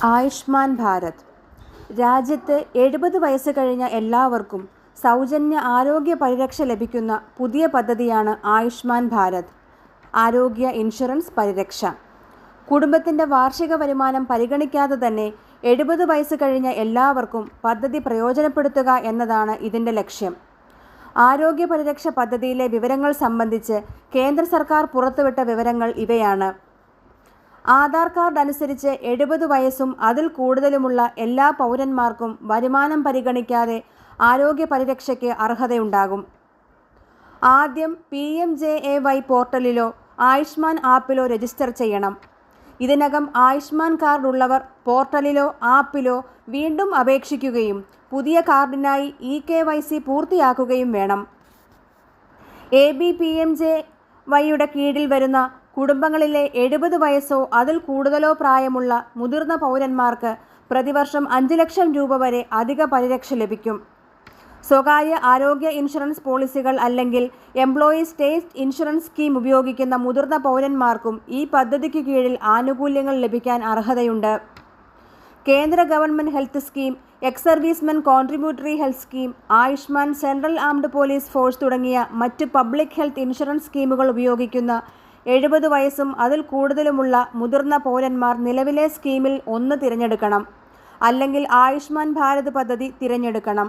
ആയുഷ്മാൻ ഭാരത്. രാജ്യത്ത് 70 വയസ്സ് കഴിഞ്ഞ എല്ലാവർക്കും സൗജന്യ ആരോഗ്യ പരിരക്ഷ ലഭിക്കുന്ന പുതിയ പദ്ധതിയാണ് ആയുഷ്മാൻ ഭാരത്. ആരോഗ്യ ഇൻഷുറൻസ് പരിരക്ഷ. കുടുംബത്തിൻ്റെ വാർഷിക വരുമാനം പരിഗണിക്കാതെ തന്നെ 70 വയസ്സ് കഴിഞ്ഞ എല്ലാവർക്കും പദ്ധതി പ്രയോജനപ്പെടുത്തുക എന്നതാണ് ഇതിൻ്റെ ലക്ഷ്യം. ആരോഗ്യ പരിരക്ഷ പദ്ധതിയിലെ വിവരങ്ങൾ സംബന്ധിച്ച് കേന്ദ്ര സർക്കാർ പുറത്തുവിട്ട വിവരങ്ങൾ ഇവയാണ്. ആധാർ കാർഡ് അനുസരിച്ച് 70 വയസ്സും അതിൽ കൂടുതലുമുള്ള എല്ലാ പൗരന്മാർക്കും വരുമാനം പരിഗണിക്കാതെ ആരോഗ്യ പരിരക്ഷയ്ക്ക് അർഹതയുണ്ടാകും. ആദ്യം PMJAY പോർട്ടലിലോ ആയുഷ്മാൻ ആപ്പിലോ രജിസ്റ്റർ ചെയ്യണം. ഇതിനകം ആയുഷ്മാൻ കാർഡ് ഉള്ളവർ പോർട്ടലിലോ ആപ്പിലോ വീണ്ടും അപേക്ഷിക്കുകയും പുതിയ കാർഡിനായി eKYC പൂർത്തിയാക്കുകയും വേണം. ABPMJYയുടെ കീഴിൽ വരുന്ന കുടുംബങ്ങളിലെ 70 വയസ്സോ അതിൽ കൂടുതലോ പ്രായമുള്ള മുതിർന്ന പൗരന്മാർക്ക് പ്രതിവർഷം 5 ലക്ഷം രൂപ വരെ അധിക പരിരക്ഷ ലഭിക്കും. സ്വകാര്യ ആരോഗ്യ ഇൻഷുറൻസ് പോളിസികൾ അല്ലെങ്കിൽ എംപ്ലോയീസ് സ്റ്റേറ്റ് ഇൻഷുറൻസ് സ്കീം ഉപയോഗിക്കുന്ന മുതിർന്ന പൗരന്മാർക്കും ഈ പദ്ധതിക്ക് കീഴിൽ ആനുകൂല്യങ്ങൾ ലഭിക്കാൻ അർഹതയുണ്ട്. കേന്ദ്ര government health scheme, ex servicemen contributory health scheme, Ayushman, central armed police force തുടങ്ങിയ മറ്റ് പബ്ലിക് ഹെൽത്ത് ഇൻഷുറൻസ് സ്കീമുകൾ ഉപയോഗിക്കുന്ന 70 വയസ്സും അതിൽ കൂടുതലുമുള്ള മുതിർന്ന പൗരന്മാർ നിലവിലെ സ്കീമിൽ ഒന്ന് തിരഞ്ഞെടുക്കണം, അല്ലെങ്കിൽ ആയുഷ്മാൻ ഭാരത് പദ്ധതി തിരഞ്ഞെടുക്കണം.